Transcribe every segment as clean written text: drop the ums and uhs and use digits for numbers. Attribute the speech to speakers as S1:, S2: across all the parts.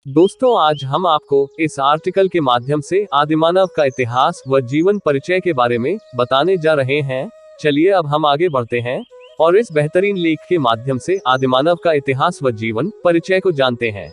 S1: दोस्तों, आज हम आपको इस आर्टिकल के माध्यम से आदिमानव का इतिहास व जीवन परिचय के बारे में बताने जा रहे हैं। चलिए अब हम आगे बढ़ते हैं और इस बेहतरीन लेख के माध्यम से आदिमानव का इतिहास व जीवन परिचय को जानते हैं।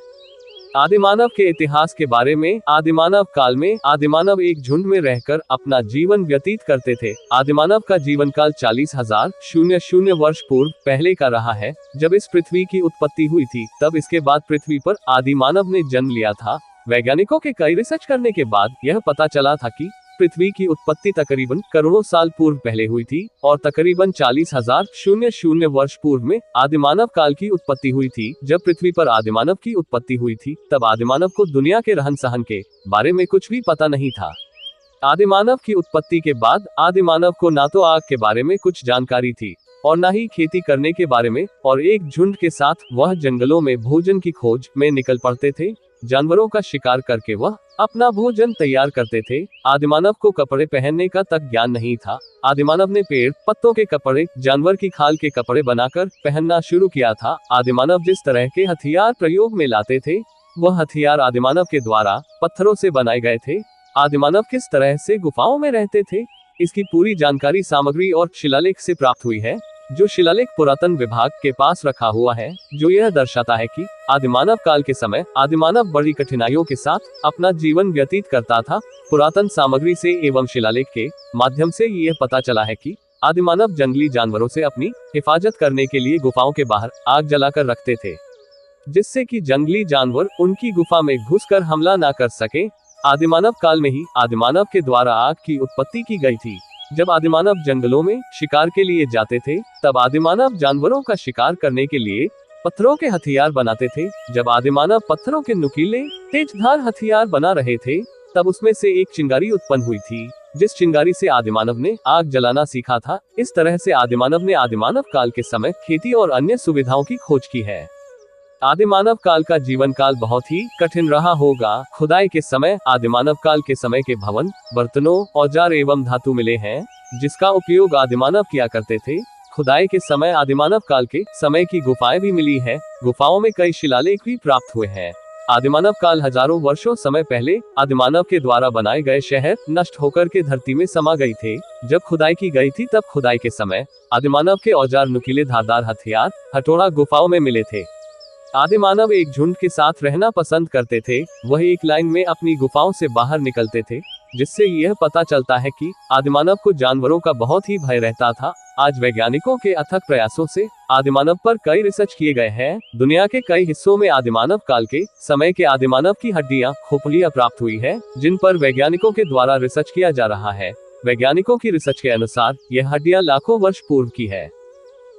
S1: आदिमानव के इतिहास के बारे में। आदिमानव काल में आदिमानव एक झुंड में रहकर अपना जीवन व्यतीत करते थे। आदिमानव का जीवन काल 40,000 वर्ष पूर्व पहले का रहा है, जब इस पृथ्वी की उत्पत्ति हुई थी। तब इसके बाद पृथ्वी पर आदिमानव ने जन्म लिया था। वैज्ञानिकों के कई रिसर्च करने के बाद यह पता चला था कि पृथ्वी की उत्पत्ति तकरीबन करोड़ों साल पूर्व पहले हुई थी और तकरीबन 40,000 वर्ष पूर्व में आदिमानव काल की उत्पत्ति हुई थी। जब पृथ्वी पर आदिमानव की उत्पत्ति हुई थी, तब आदिमानव को दुनिया के रहन सहन के बारे में कुछ भी पता नहीं था। आदिमानव की उत्पत्ति के बाद आदिमानव को ना तो आग के बारे में कुछ जानकारी थी और ना ही खेती करने के बारे में, और एक झुंड के साथ वह जंगलों में भोजन की खोज में निकल पड़ते थे। जानवरों का शिकार करके वह अपना भोजन तैयार करते थे। आदिमानव को कपड़े पहनने का तक ज्ञान नहीं था। आदिमानव ने पेड़ पत्तों के कपड़े, जानवर की खाल के कपड़े बनाकर पहनना शुरू किया था। आदिमानव जिस तरह के हथियार प्रयोग में लाते थे, वह हथियार आदिमानव के द्वारा पत्थरों से बनाए गए थे। आदिमानव किस तरह से गुफाओं में रहते थे, इसकी पूरी जानकारी सामग्री और शिलालेख से प्राप्त हुई है, जो शिलालेख पुरातन विभाग के पास रखा हुआ है, जो यह दर्शाता है कि आदिमानव काल के समय आदिमानव बड़ी कठिनाइयों के साथ अपना जीवन व्यतीत करता था। पुरातन सामग्री से एवं शिलालेख के माध्यम से यह पता चला है कि आदिमानव जंगली जानवरों से अपनी हिफाजत करने के लिए गुफाओं के बाहर आग जलाकर रखते थे, जिससे कि जंगली जानवर उनकी गुफा में घुसकर हमला न कर सके। आदिमानव काल में ही आदिमानव के द्वारा आग की उत्पत्ति की गई थी। जब आदिमानव जंगलों में शिकार के लिए जाते थे, तब आदिमानव जानवरों का शिकार करने के लिए पत्थरों के हथियार बनाते थे। जब आदिमानव पत्थरों के नुकीले तेजधार हथियार बना रहे थे, तब उसमें से एक चिंगारी उत्पन्न हुई थी, जिस चिंगारी से आदिमानव ने आग जलाना सीखा था। इस तरह से आदिमानव ने आदिमानव काल के समय खेती और अन्य सुविधाओं की खोज की है। आदिमानव काल का जीवन काल बहुत ही कठिन रहा होगा। खुदाई के समय आदिमानव काल के समय के भवन, बर्तनों, औजार एवं धातु मिले हैं, जिसका उपयोग आदिमानव किया करते थे। खुदाई के समय आदिमानव काल के समय की गुफाएं भी मिली है। गुफाओं में कई शिलालेख भी प्राप्त हुए हैं। आदिमानव काल हजारों वर्षों समय पहले आदिमानव के द्वारा बनाए गए शहर नष्ट होकर के धरती में समा गई थे। जब खुदाई की गई थी, तब खुदाई के समय आदिमानव के औजार, नुकीले धारदार हथियार, हथौड़ा गुफाओं में मिले थे। आदिमानव एक झुंड के साथ रहना पसंद करते थे। वह एक लाइन में अपनी गुफाओं से बाहर निकलते थे, जिससे यह पता चलता है कि आदिमानव को जानवरों का बहुत ही भय रहता था। आज वैज्ञानिकों के अथक प्रयासों से आदिमानव पर कई रिसर्च किए गए हैं। दुनिया के कई हिस्सों में आदिमानव काल के समय के आदिमानव की हड्डियां, खोपड़ियां प्राप्त हुई है, जिन पर वैज्ञानिकों के द्वारा रिसर्च किया जा रहा है। वैज्ञानिकों की रिसर्च के अनुसार यह हड्डियां लाखों वर्ष पूर्व की है।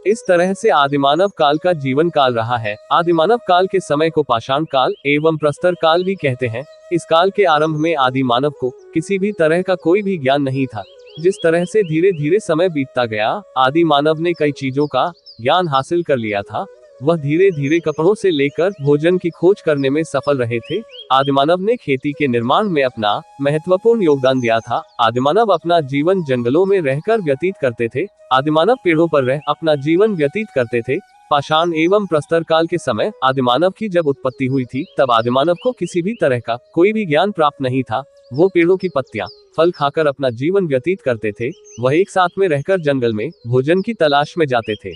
S1: इस तरह से आदिमानव काल का जीवन काल रहा है। आदिमानव काल के समय को पाषाण काल एवं प्रस्तर काल भी कहते हैं। इस काल के आरंभ में आदिमानव को किसी भी तरह का कोई भी ज्ञान नहीं था। जिस तरह से धीरे धीरे समय बीतता गया, आदिमानव ने कई चीजों का ज्ञान हासिल कर लिया था। वह धीरे धीरे कपड़ों से लेकर भोजन की खोज करने में सफल रहे थे। आदिमानव ने खेती के निर्माण में अपना महत्वपूर्ण योगदान दिया था। आदिमानव अपना जीवन जंगलों में रहकर व्यतीत करते थे। आदिमानव पेड़ों पर रह अपना जीवन व्यतीत करते थे। पाषाण एवं प्रस्तर काल के समय आदिमानव की जब उत्पत्ति हुई थी, तब आदिमानव को किसी भी तरह का कोई भी ज्ञान प्राप्त नहीं था। वो पेड़ों की पत्तियां, फल खाकर अपना जीवन व्यतीत करते थे। वह एक साथ में रहकर जंगल में भोजन की तलाश में जाते थे।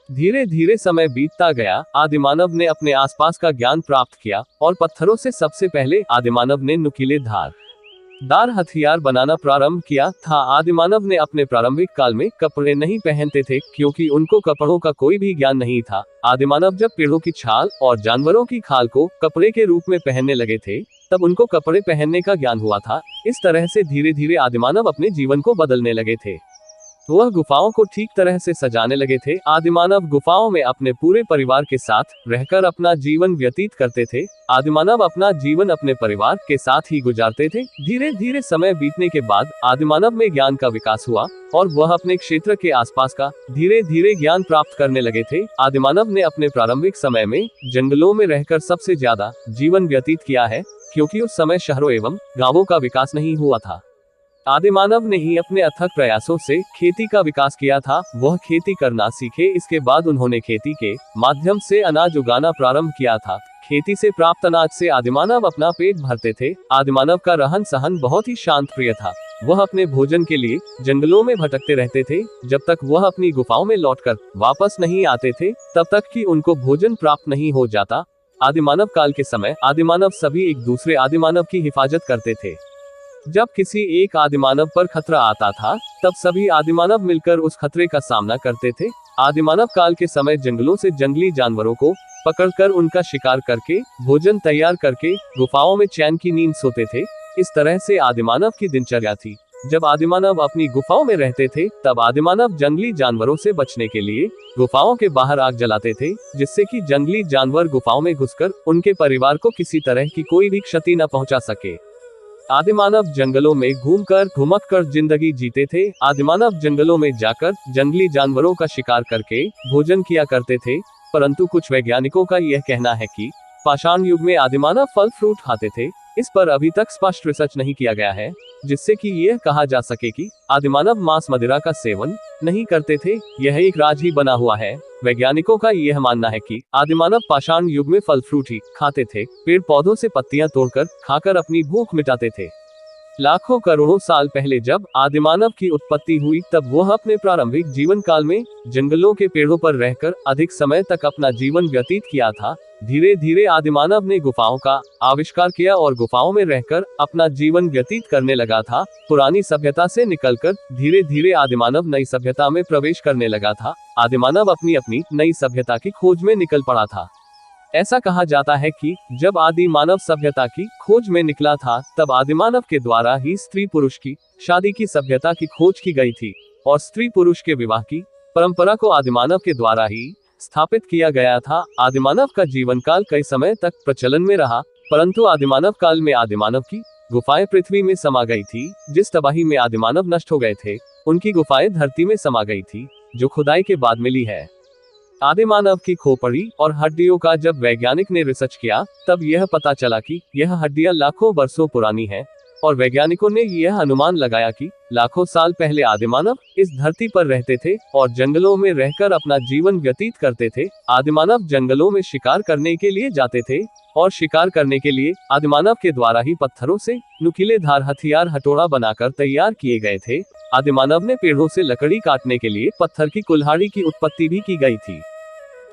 S1: धीरे धीरे समय बीतता गया। आदिमानव ने अपने आसपास का ज्ञान प्राप्त किया और पत्थरों से सबसे पहले आदिमानव ने नुकीले धारदार हथियार बनाना प्रारंभ किया था। आदिमानव ने अपने प्रारंभिक काल में कपड़े नहीं पहनते थे, क्योंकि उनको कपड़ों का कोई भी ज्ञान नहीं था। आदिमानव जब पेड़ों की छाल और जानवरों की खाल को कपड़े के रूप में पहनने लगे थे, तब उनको कपड़े पहनने का ज्ञान हुआ था। इस तरह से धीरे धीरे आदिमानव अपने जीवन को बदलने लगे थे। वह गुफाओं को ठीक तरह से सजाने लगे थे। आदिमानव गुफाओं में अपने पूरे परिवार के साथ रहकर अपना जीवन व्यतीत करते थे। आदिमानव अपना जीवन अपने परिवार के साथ ही गुजारते थे। धीरे धीरे समय बीतने के बाद आदिमानव में ज्ञान का विकास हुआ और वह अपने क्षेत्र के आसपास का धीरे धीरे ज्ञान प्राप्त करने लगे थे। आदिमानव ने अपने प्रारंभिक समय में जंगलों में रहकर सबसे ज्यादा जीवन व्यतीत किया है, क्योंकि उस समय शहरों एवं गांवों का विकास नहीं हुआ था। आदिमानव ने ही अपने अथक प्रयासों से खेती का विकास किया था। वह खेती करना सीखे। इसके बाद उन्होंने खेती के माध्यम से अनाज उगाना प्रारंभ किया था। खेती से प्राप्त अनाज से आदिमानव अपना पेट भरते थे। आदिमानव का रहन सहन बहुत ही शांत प्रिय था। वह अपने भोजन के लिए जंगलों में भटकते रहते थे, जब तक वह अपनी गुफाओं में लौटकर वापस नहीं आते थे, तब तक कि उनको भोजन प्राप्त नहीं हो जाता। आदिमानव काल के समय आदिमानव सभी एक दूसरे आदिमानव की हिफाजत करते थे। जब किसी एक आदिमानव पर खतरा आता था, तब सभी आदिमानव मिलकर उस खतरे का सामना करते थे। आदिमानव काल के समय जंगलों से जंगली जानवरों को पकड़कर उनका शिकार करके भोजन तैयार करके गुफाओं में चैन की नींद सोते थे। इस तरह से आदिमानव की दिनचर्या थी। जब आदिमानव अपनी गुफाओं में रहते थे, तब आदिमानव जंगली जानवरों से बचने के लिए गुफाओं के बाहर आग जलाते थे, जिससे कि जंगली जानवर गुफाओं में घुसकर उनके परिवार को किसी तरह की कोई भी क्षति न पहुंचा सके। आदिमानव जंगलों में घूमकर घुमक कर जिंदगी जीते थे। आदिमानव जंगलों में जाकर जंगली जानवरों का शिकार करके भोजन किया करते थे। परंतु कुछ वैज्ञानिकों का यह कहना है कि पाषाण युग में आदिमानव फल फ्रूट खाते थे। इस पर अभी तक स्पष्ट रिसर्च नहीं किया गया है, जिससे कि यह कहा जा सके कि आदिमानव मांस मदिरा का सेवन नहीं करते थे। यह एक राज ही बना हुआ है। वैज्ञानिकों का यह मानना है कि आदिमानव पाषाण युग में फल फ्रूट ही खाते थे। पेड़ पौधों से पत्तियां तोड़कर खाकर अपनी भूख मिटाते थे। लाखों करोड़ों साल पहले जब आदिमानव की उत्पत्ति हुई, तब वह अपने प्रारंभिक जीवन काल में जंगलों के पेड़ों पर रहकर अधिक समय तक अपना जीवन व्यतीत किया था। धीरे धीरे आदिमानव ने गुफाओं का आविष्कार किया और गुफाओं में रहकर अपना जीवन व्यतीत करने लगा था। पुरानी सभ्यता से निकलकर धीरे धीरे आदिमानव नई सभ्यता में प्रवेश करने लगा था। आदिमानव अपनी अपनी नई सभ्यता की खोज में निकल पड़ा था। ऐसा कहा जाता है कि जब आदि मानव सभ्यता की खोज में निकला था, तब आदिमानव के द्वारा ही स्त्री पुरुष की शादी की सभ्यता की खोज की गई थी और स्त्री पुरुष के विवाह की परंपरा को आदिमानव के द्वारा ही स्थापित किया गया था। आदिमानव का जीवन काल कई समय तक प्रचलन में रहा, परंतु आदिमानव काल में आदिमानव की गुफाएं पृथ्वी में समा गई थी। जिस तबाही में आदिमानव नष्ट हो गए थे, उनकी गुफाएं धरती में समा गई थी, जो खुदाई के बाद मिली है। आदिमानव की खोपड़ी और हड्डियों का जब वैज्ञानिक ने रिसर्च किया, तब यह पता चला कि यह हड्डियां लाखों वर्षों पुरानी हैं और वैज्ञानिकों ने यह अनुमान लगाया कि लाखों साल पहले आदिमानव इस धरती पर रहते थे और जंगलों में रहकर अपना जीवन व्यतीत करते थे। आदिमानव जंगलों में शिकार करने के लिए जाते थे और शिकार करने के लिए आदिमानव के द्वारा ही पत्थरों से नुकीले धार हथियार हथौड़ा बनाकर तैयार किए गए थे। आदिमानव ने पेड़ों से लकड़ी काटने के लिए पत्थर की कुल्हाड़ी की उत्पत्ति भी की गई थी।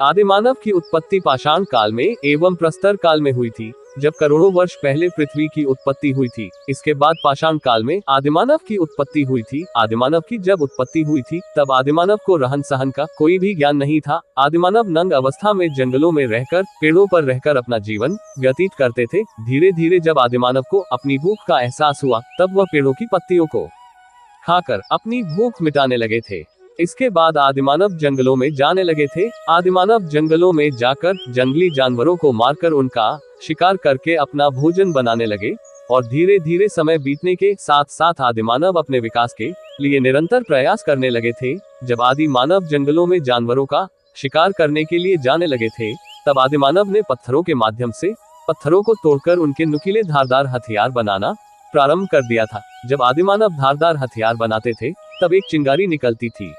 S1: आदिमानव की उत्पत्ति पाषाण काल में एवं प्रस्तर काल में हुई थी, जब करोड़ों वर्ष पहले पृथ्वी की उत्पत्ति हुई थी। इसके बाद पाषाण काल में आदिमानव की उत्पत्ति हुई थी। आदिमानव की जब उत्पत्ति हुई थी, तब आदिमानव को रहन सहन का कोई भी ज्ञान नहीं था। आदिमानव नंग अवस्था में जंगलों में रहकर पेड़ों पर रहकर अपना जीवन व्यतीत करते थे। धीरे धीरे जब आदिमानव को अपनी भूख का एहसास हुआ, तब वह पेड़ों की पत्तियों को खाकर अपनी भूख मिटाने लगे थे। इसके बाद आदिमानव जंगलों में जाने लगे थे। आदिमानव जंगलों में जाकर जंगली जानवरों को मारकर उनका शिकार करके अपना भोजन बनाने लगे और धीरे धीरे समय बीतने के साथ साथ आदिमानव अपने विकास के लिए निरंतर प्रयास करने लगे थे। जब आदिमानव जंगलों में जानवरों का शिकार करने के लिए जाने लगे थे, तब आदिमानव ने पत्थरों के माध्यम से पत्थरों को तोड़कर उनके नुकीले धारदार हथियार बनाना प्रारंभ कर दिया था। जब आदिमानव धारदार हथियार बनाते थे, तब एक चिंगारी निकलती थी।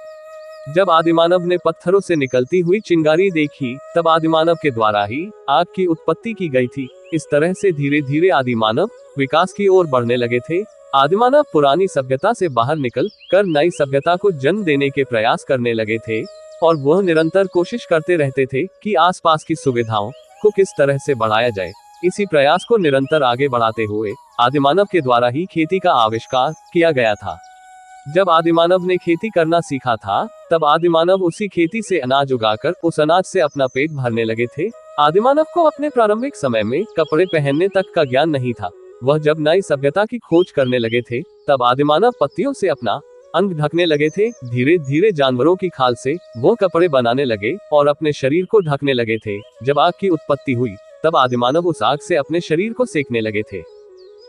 S1: जब आदिमानव ने पत्थरों से निकलती हुई चिंगारी देखी, तब आदिमानव के द्वारा ही आग की उत्पत्ति की गई थी। इस तरह से धीरे धीरे आदिमानव विकास की ओर बढ़ने लगे थे। आदिमानव पुरानी सभ्यता से बाहर निकल कर नई सभ्यता को जन्म देने के प्रयास करने लगे थे और वह निरंतर कोशिश करते रहते थे कि आसपास की सुविधाओं को किस तरह से बढ़ाया जाए। इसी प्रयास को निरंतर आगे बढ़ाते हुए आदिमानव के द्वारा ही खेती का आविष्कार किया गया था। जब आदिमानव ने खेती करना सीखा था, तब आदिमानव उसी खेती से अनाज उगाकर उस अनाज से अपना पेट भरने लगे थे। आदिमानव को अपने प्रारंभिक समय में कपड़े पहनने तक का ज्ञान नहीं था। वह जब नई सभ्यता की खोज करने लगे थे, तब आदिमानव पत्तियों से अपना अंग ढकने लगे थे। धीरे धीरे जानवरों की खाल से वो कपड़े बनाने लगे और अपने शरीर को ढकने लगे थे। जब आग की उत्पत्ति हुई, तब आदिमानव उस आग से अपने शरीर को सेकने लगे थे।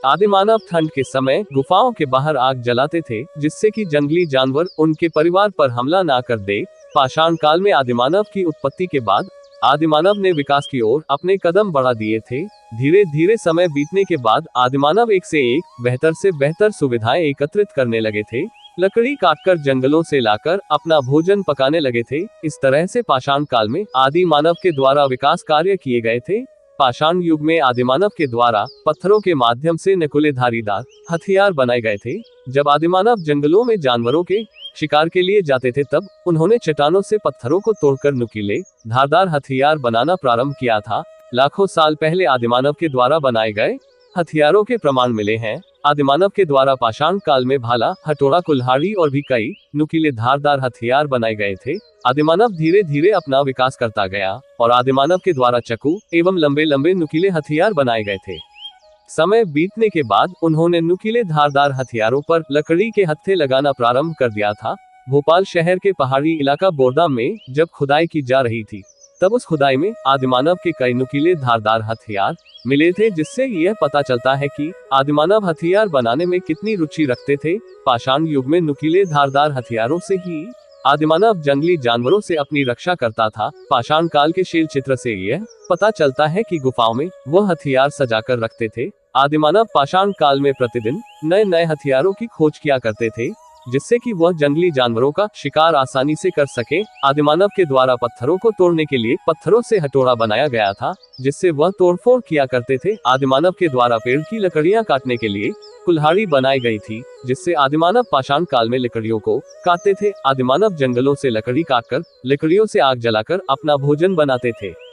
S1: आदिमानव ठंड के समय गुफाओं के बाहर आग जलाते थे, जिससे कि जंगली जानवर उनके परिवार पर हमला ना कर दे। पाषाण काल में आदिमानव की उत्पत्ति के बाद आदिमानव ने विकास की ओर अपने कदम बढ़ा दिए थे। धीरे धीरे समय बीतने के बाद आदिमानव एक से बेहतर सुविधाएं एकत्रित करने लगे थे। लकड़ी काटकर जंगलों से लाकर अपना भोजन पकाने लगे थे। इस तरह से पाषाण काल में आदिमानव के द्वारा विकास कार्य किए गए थे। पाषाण युग में आदिमानव के द्वारा पत्थरों के माध्यम से नुकीले धारीदार हथियार बनाए गए थे। जब आदिमानव जंगलों में जानवरों के शिकार के लिए जाते थे, तब उन्होंने चट्टानों से पत्थरों को तोड़कर नुकीले धारदार हथियार बनाना प्रारंभ किया था। लाखों साल पहले आदिमानव के द्वारा बनाए गए हथियारों के प्रमाण मिले हैं। आदिमानव के द्वारा पाषाण काल में भाला, हथौड़ा, कुल्हाड़ी और भी कई नुकीले धारदार हथियार बनाए गए थे। आदिमानव धीरे धीरे अपना विकास करता गया और आदिमानव के द्वारा चाकू एवं लंबे लंबे नुकीले हथियार बनाए गए थे। समय बीतने के बाद उन्होंने नुकीले धारदार हथियारों पर लकड़ी के हत्थे लगाना प्रारंभ कर दिया था। भोपाल शहर के पहाड़ी इलाका बोरदा में जब खुदाई की जा रही थी, तब उस खुदाई में आदिमानव के कई नुकीले धारदार हथियार मिले थे, जिससे यह पता चलता है कि आदिमानव हथियार बनाने में कितनी रुचि रखते थे। पाषाण युग में नुकीले धारदार हथियारों से ही आदिमानव जंगली जानवरों से अपनी रक्षा करता था। पाषाण काल के शिल चित्र से यह पता चलता है कि गुफाओं में वह हथियार सजाकर रखते थे। आदिमानव पाषाण काल में प्रतिदिन नए नए हथियारों की खोज किया करते थे, जिससे कि वह जंगली जानवरों का शिकार आसानी से कर सके। आदिमानव के द्वारा पत्थरों को तोड़ने के लिए पत्थरों से हथौड़ा बनाया गया था, जिससे वह तोड़फोड़ किया करते थे। आदिमानव के द्वारा पेड़ की लकड़ियां काटने के लिए कुल्हाड़ी बनाई गई थी, जिससे आदिमानव पाषाण काल में लकड़ियों को काटते थे। आदिमानव जंगलों से लकड़ी काटकर लकड़ियों से आग जलाकर अपना भोजन बनाते थे।